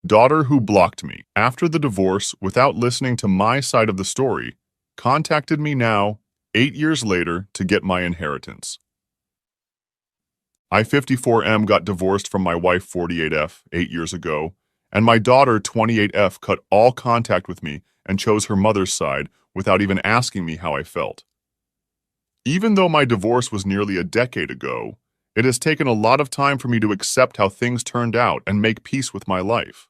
Daughter who blocked me after the divorce without listening to my side of the story contacted me now, 8 years later, to get my inheritance. I 54M got divorced from my wife 48F 8 years ago, and my daughter 28F cut all contact with me and chose her mother's side without even asking me how I felt. Even though my divorce was nearly a decade ago, it has taken a lot of time for me to accept how things turned out and make peace with my life.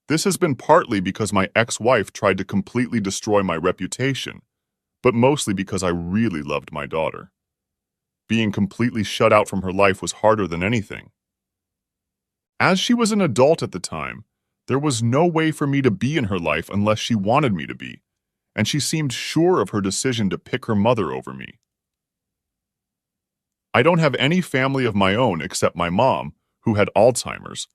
This has been partly because my ex-wife tried to completely destroy my reputation, but mostly because I really loved my daughter. Being completely shut out from her life was harder than anything. As she was an adult at the time, there was no way for me to be in her life unless she wanted me to be, and she seemed sure of her decision to pick her mother over me. I don't have any family of my own except my mom, who had Alzheimer's,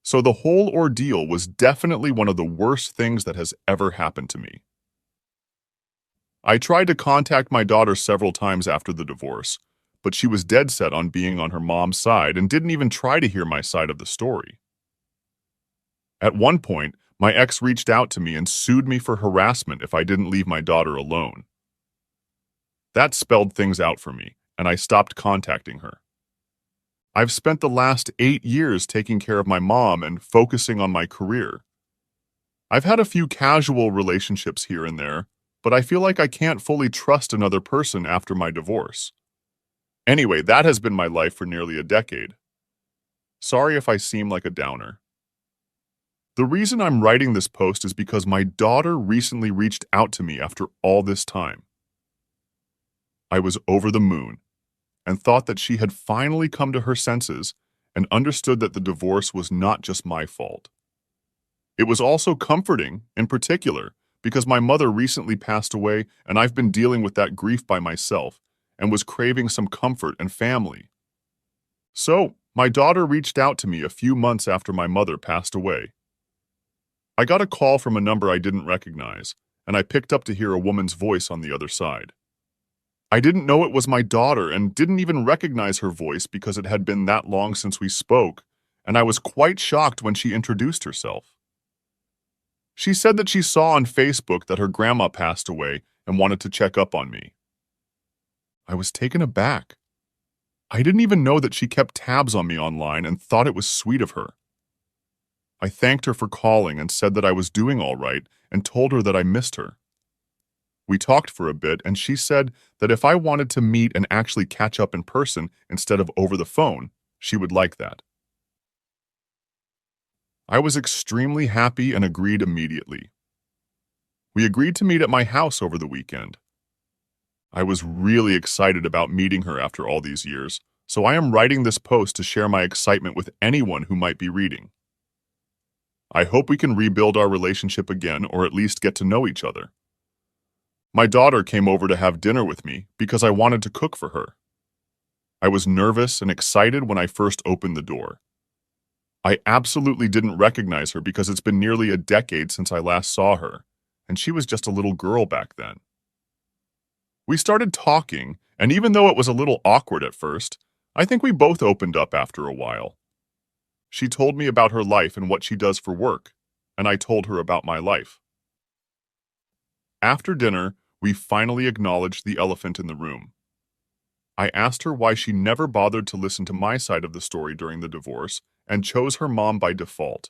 so the whole ordeal was definitely one of the worst things that has ever happened to me. I tried to contact my daughter several times after the divorce, but she was dead set on being on her mom's side and didn't even try to hear my side of the story. At one point, my ex reached out to me and sued me for harassment if I didn't leave my daughter alone. That spelled things out for me, and I stopped contacting her. I've spent the last 8 years taking care of my mom and focusing on my career. I've had a few casual relationships here and there, but I feel like I can't fully trust another person after my divorce. Anyway, that has been my life for nearly a decade. Sorry if I seem like a downer. The reason I'm writing this post is because my daughter recently reached out to me after all this time. I was over the moon and thought that she had finally come to her senses and understood that the divorce was not just my fault. It was also comforting, in particular, because my mother recently passed away and I've been dealing with that grief by myself and was craving some comfort and family. So, my daughter reached out to me a few months after my mother passed away. I got a call from a number I didn't recognize, and I picked up to hear a woman's voice on the other side. I didn't know it was my daughter and didn't even recognize her voice because it had been that long since we spoke, and I was quite shocked when she introduced herself. She said that she saw on Facebook that her grandma passed away and wanted to check up on me. I was taken aback. I didn't even know that she kept tabs on me online and thought it was sweet of her. I thanked her for calling and said that I was doing all right and told her that I missed her. We talked for a bit and she said that if I wanted to meet and actually catch up in person instead of over the phone, she would like that. I was extremely happy and agreed immediately. We agreed to meet at my house over the weekend. I was really excited about meeting her after all these years, so I am writing this post to share my excitement with anyone who might be reading. I hope we can rebuild our relationship again or at least get to know each other. My daughter came over to have dinner with me because I wanted to cook for her. I was nervous and excited when I first opened the door. I absolutely didn't recognize her because it's been nearly a decade since I last saw her, and she was just a little girl back then. We started talking, and even though it was a little awkward at first, I think we both opened up after a while. She told me about her life and what she does for work, and I told her about my life. After dinner, we finally acknowledged the elephant in the room. I asked her why she never bothered to listen to my side of the story during the divorce and chose her mom by default.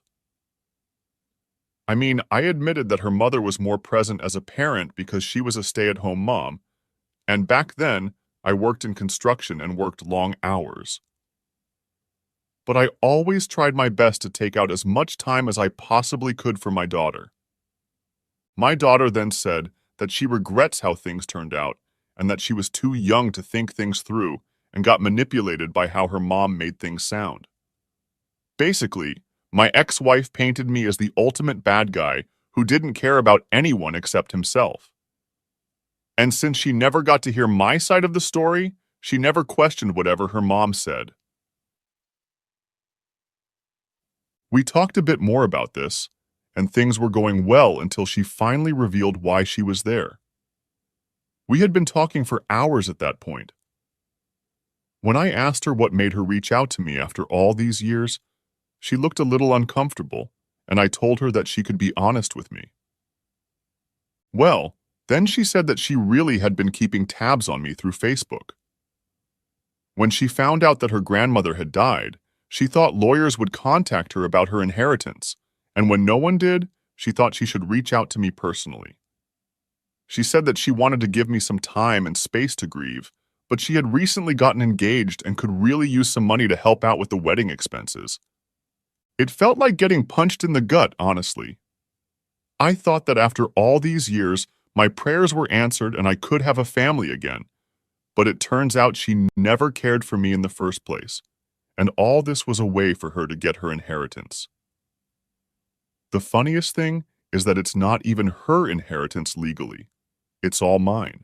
I mean, I admitted that her mother was more present as a parent because she was a stay-at-home mom, and back then, I worked in construction and worked long hours. But I always tried my best to take out as much time as I possibly could for my daughter. My daughter then said that she regrets how things turned out and that she was too young to think things through and got manipulated by how her mom made things sound. Basically, my ex-wife painted me as the ultimate bad guy who didn't care about anyone except himself. And since she never got to hear my side of the story, she never questioned whatever her mom said. We talked a bit more about this, and things were going well until she finally revealed why she was there. We had been talking for hours at that point. When I asked her what made her reach out to me after all these years, She looked a little uncomfortable, and I told her that she could be honest with me. Well, then she said that she really had been keeping tabs on me through Facebook. When she found out that her grandmother had died, she thought lawyers would contact her about her inheritance, and when no one did, she thought she should reach out to me personally. She said that she wanted to give me some time and space to grieve, but she had recently gotten engaged and could really use some money to help out with the wedding expenses. It felt like getting punched in the gut, honestly. I thought that after all these years, my prayers were answered and I could have a family again. But it turns out she never cared for me in the first place, and all this was a way for her to get her inheritance. The funniest thing is that it's not even her inheritance legally. It's all mine.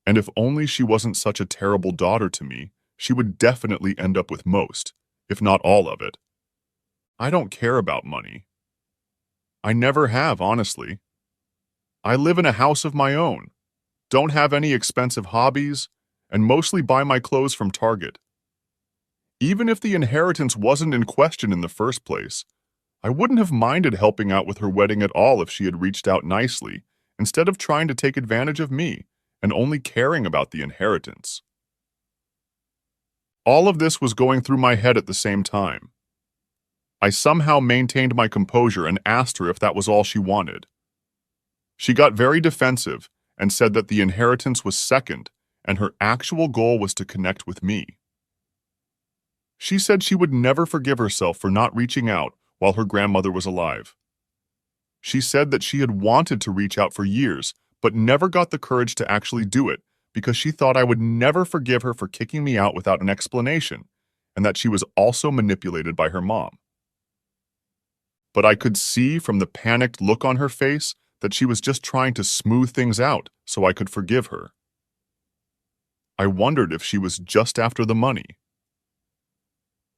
And if only she wasn't such a terrible daughter to me, she would definitely end up with most, if not all of it. I don't care about money. I never have, honestly. I live in a house of my own, don't have any expensive hobbies, and mostly buy my clothes from Target. Even if the inheritance wasn't in question in the first place, I wouldn't have minded helping out with her wedding at all if she had reached out nicely, instead of trying to take advantage of me and only caring about the inheritance. All of this was going through my head at the same time. I somehow maintained my composure and asked her if that was all she wanted. She got very defensive and said that the inheritance was second and her actual goal was to connect with me. She said she would never forgive herself for not reaching out while her grandmother was alive. She said that she had wanted to reach out for years, but never got the courage to actually do it because she thought I would never forgive her for kicking me out without an explanation, and that she was also manipulated by her mom. But I could see from the panicked look on her face that she was just trying to smooth things out so I could forgive her. I wondered if she was just after the money.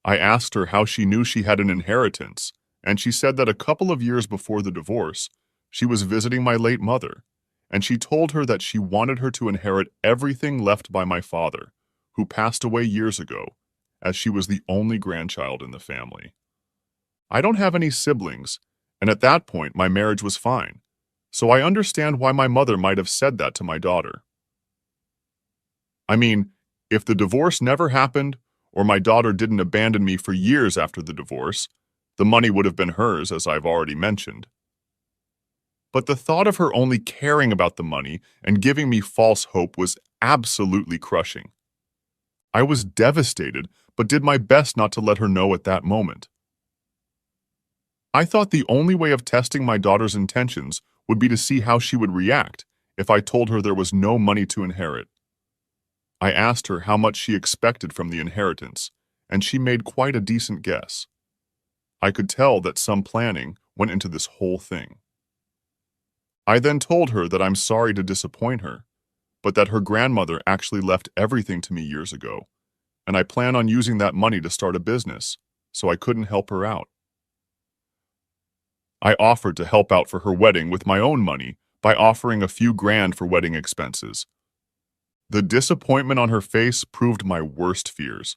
I asked her how she knew she had an inheritance, and she said that a couple of years before the divorce, she was visiting my late mother, and she told her that she wanted her to inherit everything left by my father, who passed away years ago, as she was the only grandchild in the family. I don't have any siblings, and at that point my marriage was fine, so I understand why my mother might have said that to my daughter. I mean, if the divorce never happened, or my daughter didn't abandon me for years after the divorce, the money would have been hers, as I've already mentioned. But the thought of her only caring about the money and giving me false hope was absolutely crushing. I was devastated, but did my best not to let her know at that moment. I thought the only way of testing my daughter's intentions would be to see how she would react if I told her there was no money to inherit. I asked her how much she expected from the inheritance, and she made quite a decent guess. I could tell that some planning went into this whole thing. I then told her that I'm sorry to disappoint her, but that her grandmother actually left everything to me years ago, and I plan on using that money to start a business, so I couldn't help her out. I offered to help out for her wedding with my own money by offering a few grand for wedding expenses. The disappointment on her face proved my worst fears.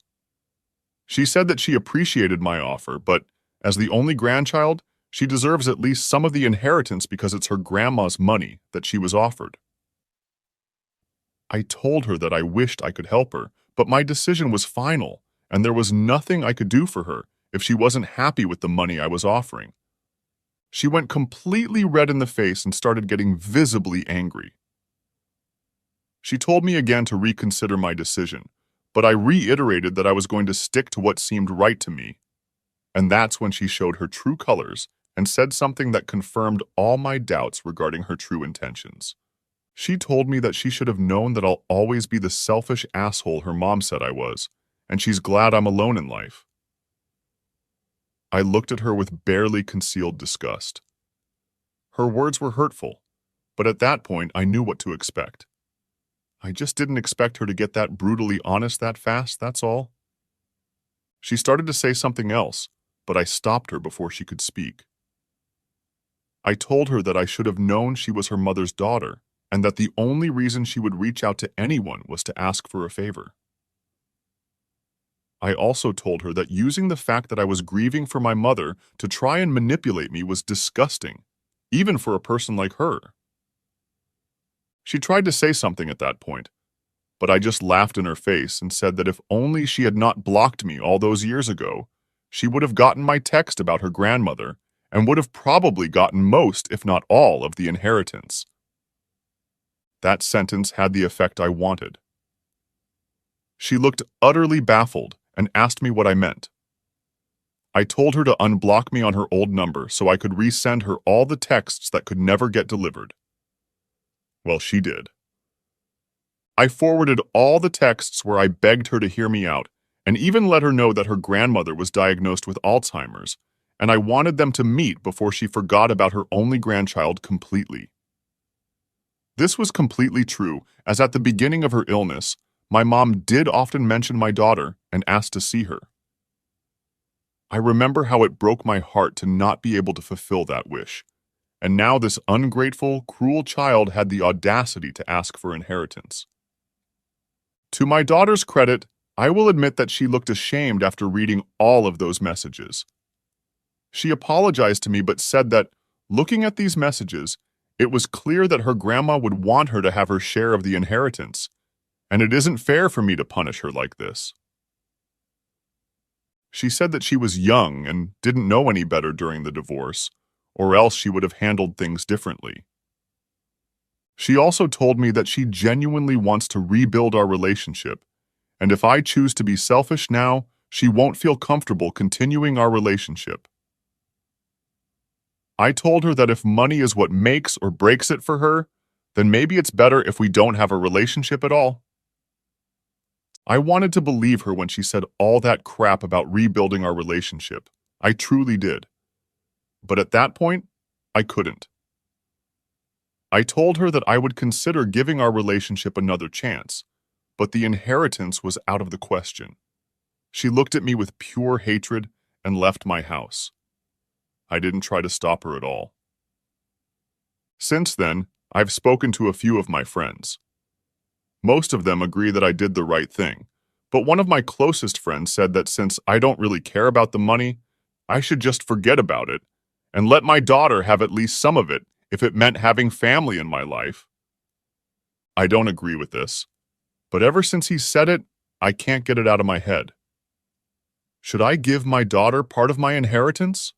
She said that she appreciated my offer, but as the only grandchild, she deserves at least some of the inheritance because it's her grandma's money that she was offered. I told her that I wished I could help her, but my decision was final, and there was nothing I could do for her if she wasn't happy with the money I was offering. She went completely red in the face and started getting visibly angry. She told me again to reconsider my decision, but I reiterated that I was going to stick to what seemed right to me. And that's when she showed her true colors and said something that confirmed all my doubts regarding her true intentions. She told me that she should have known that I'll always be the selfish asshole her mom said I was, and she's glad I'm alone in life. I looked at her with barely concealed disgust. Her words were hurtful, but at that point I knew what to expect. I just didn't expect her to get that brutally honest that fast, that's all. She started to say something else, but I stopped her before she could speak. I told her that I should have known she was her mother's daughter, and that the only reason she would reach out to anyone was to ask for a favor. I also told her that using the fact that I was grieving for my mother to try and manipulate me was disgusting, even for a person like her. She tried to say something at that point, but I just laughed in her face and said that if only she had not blocked me all those years ago, she would have gotten my text about her grandmother and would have probably gotten most, if not all, of the inheritance. That sentence had the effect I wanted. She looked utterly baffled and asked me what I meant. I told her to unblock me on her old number so I could resend her all the texts that could never get delivered. Well, she did. I forwarded all the texts where I begged her to hear me out and even let her know that her grandmother was diagnosed with Alzheimer's, and I wanted them to meet before she forgot about her only grandchild completely. This was completely true, as at the beginning of her illness, my mom did often mention my daughter and ask to see her. I remember how it broke my heart to not be able to fulfill that wish, and now this ungrateful, cruel child had the audacity to ask for inheritance. To my daughter's credit, I will admit that she looked ashamed after reading all of those messages. She apologized to me but said that, looking at these messages, it was clear that her grandma would want her to have her share of the inheritance, and it isn't fair for me to punish her like this. She said that she was young and didn't know any better during the divorce, or else she would have handled things differently. She also told me that she genuinely wants to rebuild our relationship, and if I choose to be selfish now, she won't feel comfortable continuing our relationship. I told her that if money is what makes or breaks it for her, then maybe it's better if we don't have a relationship at all. I wanted to believe her when she said all that crap about rebuilding our relationship. I truly did. But at that point, I couldn't. I told her that I would consider giving our relationship another chance, but the inheritance was out of the question. She looked at me with pure hatred and left my house. I didn't try to stop her at all. Since then, I've spoken to a few of my friends. Most of them agree that I did the right thing, but one of my closest friends said that since I don't really care about the money, I should just forget about it and let my daughter have at least some of it if it meant having family in my life. I don't agree with this, but ever since he said it, I can't get it out of my head. Should I give my daughter part of my inheritance?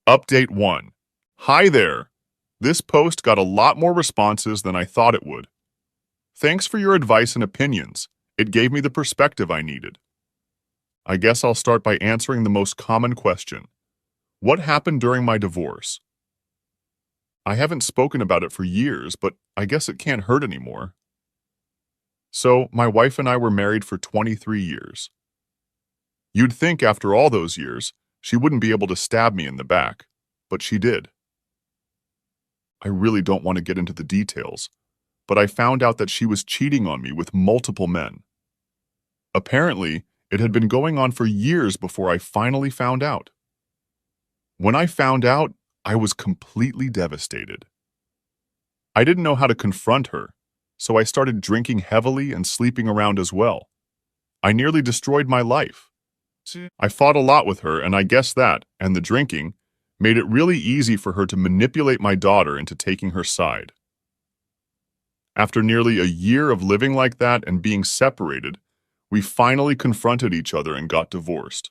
Update 1. Hi there. This post got a lot more responses than I thought it would. Thanks for your advice and opinions. It gave me the perspective I needed. I guess I'll start by answering the most common question. What happened during my divorce? I haven't spoken about it for years, but I guess it can't hurt anymore. So, my wife and I were married for 23 years. You'd think after all those years, she wouldn't be able to stab me in the back, but she did. I really don't want to get into the details, but I found out that she was cheating on me with multiple men. Apparently, it had been going on for years before I finally found out. When I found out, I was completely devastated. I didn't know how to confront her, so I started drinking heavily and sleeping around as well. I nearly destroyed my life. I fought a lot with her, and I guess that, and the drinking, made it really easy for her to manipulate my daughter into taking her side. After nearly a year of living like that and being separated, we finally confronted each other and got divorced.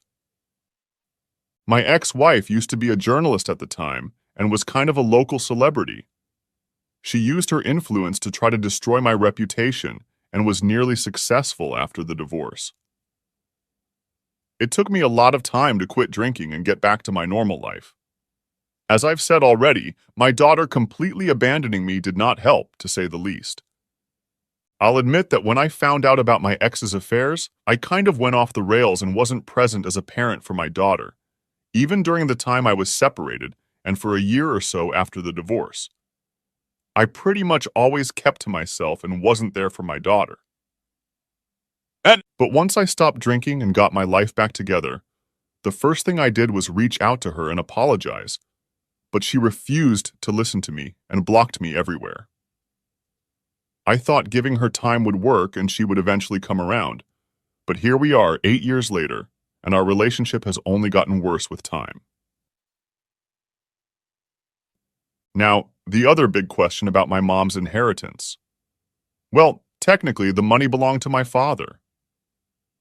My ex-wife used to be a journalist at the time and was kind of a local celebrity. She used her influence to try to destroy my reputation and was nearly successful after the divorce. It took me a lot of time to quit drinking and get back to my normal life. As I've said already, my daughter completely abandoning me did not help, to say the least. I'll admit that when I found out about my ex's affairs, I kind of went off the rails and wasn't present as a parent for my daughter, even during the time I was separated and for a year or so after the divorce. I pretty much always kept to myself and wasn't there for my daughter. But once I stopped drinking and got my life back together, the first thing I did was reach out to her and apologize, but she refused to listen to me and blocked me everywhere. I thought giving her time would work and she would eventually come around. But here we are 8 years later, and our relationship has only gotten worse with time. Now, the other big question about my mom's inheritance. Well, technically, the money belonged to my father.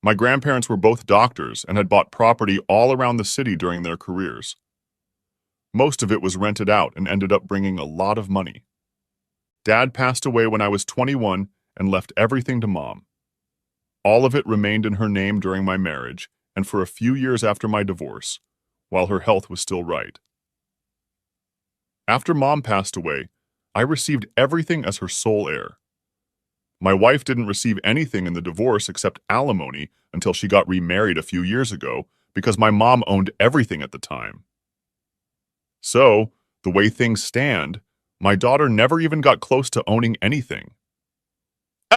My grandparents were both doctors and had bought property all around the city during their careers. Most of it was rented out and ended up bringing a lot of money. Dad passed away when I was 21 and left everything to Mom. All of it remained in her name during my marriage and for a few years after my divorce, while her health was still right. After Mom passed away, I received everything as her sole heir. My wife didn't receive anything in the divorce except alimony until she got remarried a few years ago because my mom owned everything at the time. So, the way things stand, my daughter never even got close to owning anything.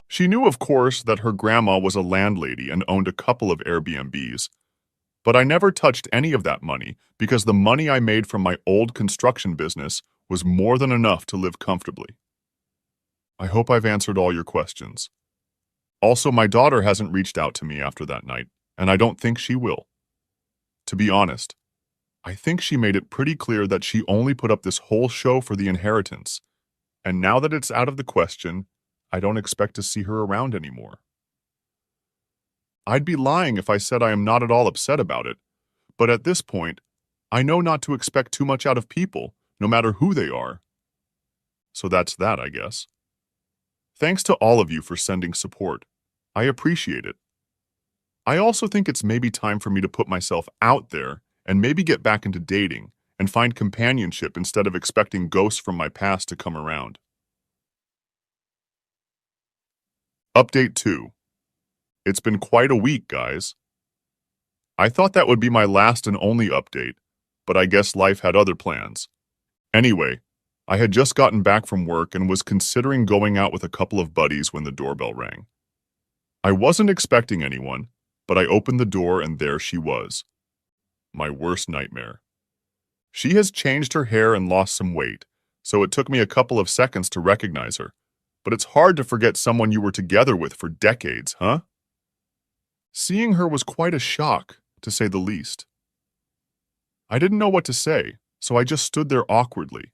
She knew, of course, that her grandma was a landlady and owned a couple of Airbnbs, but I never touched any of that money because the money I made from my old construction business was more than enough to live comfortably. I hope I've answered all your questions. Also, my daughter hasn't reached out to me after that night, and I don't think she will. To be honest, I think she made it pretty clear that she only put up this whole show for the inheritance, and now that it's out of the question, I don't expect to see her around anymore. I'd be lying if I said I am not at all upset about it, but at this point, I know not to expect too much out of people, no matter who they are. So that's that, I guess. Thanks to all of you for sending support. I appreciate it. I also think it's maybe time for me to put myself out there and maybe get back into dating and find companionship instead of expecting ghosts from my past to come around. Update 2. It's been quite a week, guys. I thought that would be my last and only update, but I guess life had other plans. Anyway, I had just gotten back from work and was considering going out with a couple of buddies when the doorbell rang. I wasn't expecting anyone, but I opened the door and there she was. My worst nightmare. She has changed her hair and lost some weight, so it took me a couple of seconds to recognize her. But it's hard to forget someone you were together with for decades, huh? Seeing her was quite a shock, to say the least. I didn't know what to say, so I just stood there awkwardly.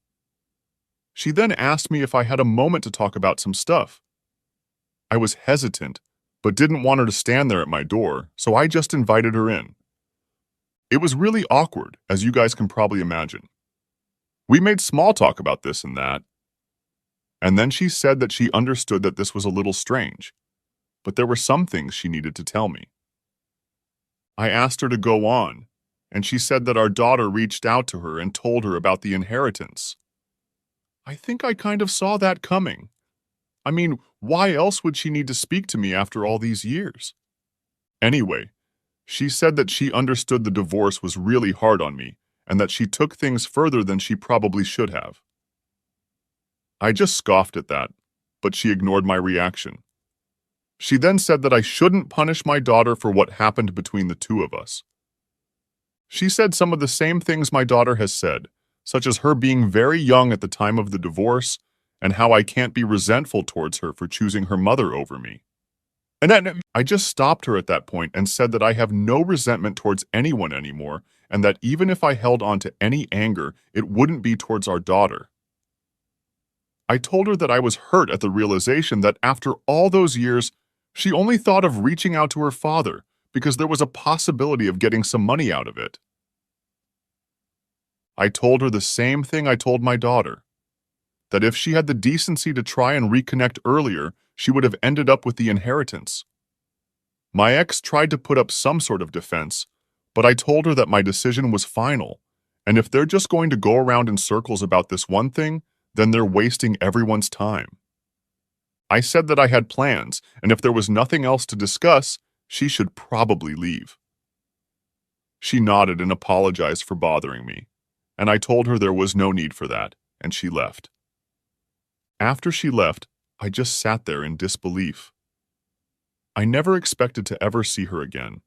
She then asked me if I had a moment to talk about some stuff. I was hesitant, but didn't want her to stand there at my door, so I just invited her in. It was really awkward, as you guys can probably imagine. We made small talk about this and that, and then she said that she understood that this was a little strange, but there were some things she needed to tell me. I asked her to go on, and she said that our daughter reached out to her and told her about the inheritance. I think I kind of saw that coming. I mean, why else would she need to speak to me after all these years? Anyway, she said that she understood the divorce was really hard on me and that she took things further than she probably should have. I just scoffed at that, but she ignored my reaction. She then said that I shouldn't punish my daughter for what happened between the two of us. She said some of the same things my daughter has said, such as her being very young at the time of the divorce and how I can't be resentful towards her for choosing her mother over me. And then I just stopped her at that point and said that I have no resentment towards anyone anymore and that even if I held on to any anger, it wouldn't be towards our daughter. I told her that I was hurt at the realization that after all those years, she only thought of reaching out to her father because there was a possibility of getting some money out of it. I told her the same thing I told my daughter, that if she had the decency to try and reconnect earlier, she would have ended up with the inheritance. My ex tried to put up some sort of defense, but I told her that my decision was final, and if they're just going to go around in circles about this one thing, then they're wasting everyone's time. I said that I had plans, and if there was nothing else to discuss, she should probably leave. She nodded and apologized for bothering me, and I told her there was no need for that, and she left. After she left, I just sat there in disbelief. I never expected to ever see her again,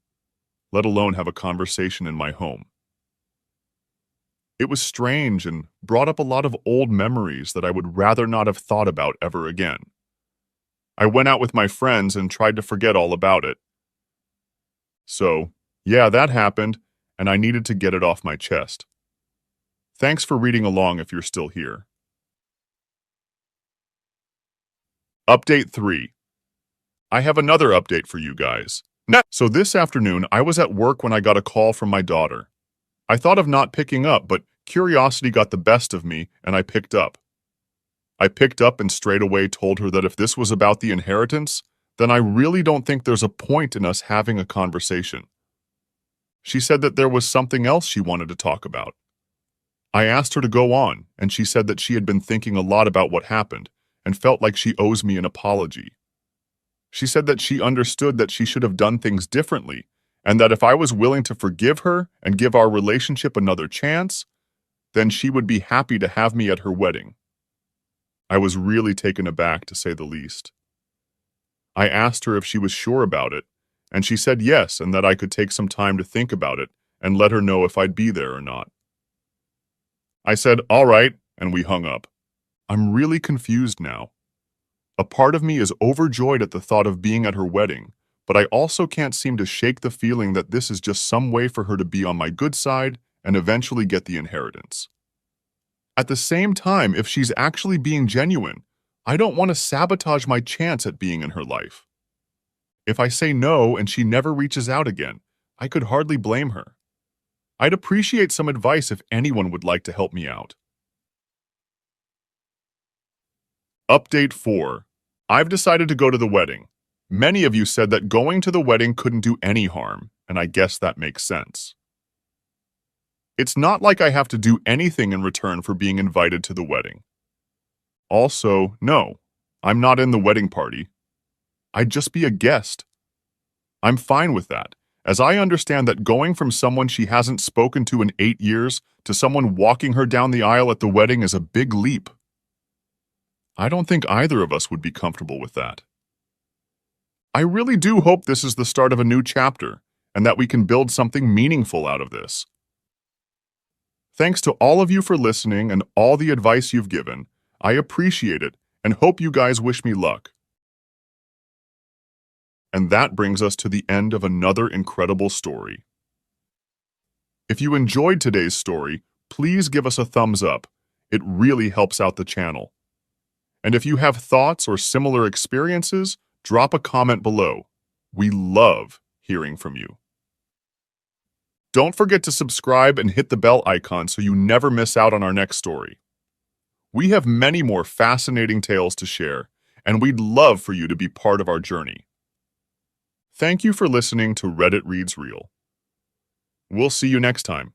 let alone have a conversation in my home. It was strange and brought up a lot of old memories that I would rather not have thought about ever again. I went out with my friends and tried to forget all about it. So, yeah, that happened, and I needed to get it off my chest. Thanks for reading along if you're still here. Update 3. I have another update for you guys. So this afternoon, I was at work when I got a call from my daughter. I thought of not picking up, but curiosity got the best of me, and I picked up. I picked up and straight away told her that if this was about the inheritance, then I really don't think there's a point in us having a conversation. She said that there was something else she wanted to talk about. I asked her to go on, and she said that she had been thinking a lot about what happened and felt like she owes me an apology. She said that she understood that she should have done things differently, and that if I was willing to forgive her and give our relationship another chance, then she would be happy to have me at her wedding. I was really taken aback, to say the least. I asked her if she was sure about it, and she said yes, and that I could take some time to think about it and let her know if I'd be there or not. I said, all right, and we hung up. I'm really confused now. A part of me is overjoyed at the thought of being at her wedding, but I also can't seem to shake the feeling that this is just some way for her to be on my good side and eventually get the inheritance. At the same time, if she's actually being genuine, I don't want to sabotage my chance at being in her life. If I say no and she never reaches out again, I could hardly blame her. I'd appreciate some advice if anyone would like to help me out. Update 4. I've decided to go to the wedding. Many of you said that going to the wedding couldn't do any harm, and I guess that makes sense. It's not like I have to do anything in return for being invited to the wedding. Also, no, I'm not in the wedding party. I'd just be a guest. I'm fine with that, as I understand that going from someone she hasn't spoken to in 8 years to someone walking her down the aisle at the wedding is a big leap. I don't think either of us would be comfortable with that. I really do hope this is the start of a new chapter, and that we can build something meaningful out of this. Thanks to all of you for listening and all the advice you've given. I appreciate it and hope you guys wish me luck. And that brings us to the end of another incredible story. If you enjoyed today's story, please give us a thumbs up. It really helps out the channel. And if you have thoughts or similar experiences, drop a comment below. We love hearing from you. Don't forget to subscribe and hit the bell icon so you never miss out on our next story. We have many more fascinating tales to share, and we'd love for you to be part of our journey. Thank you for listening to Reddit Reads Real. We'll see you next time.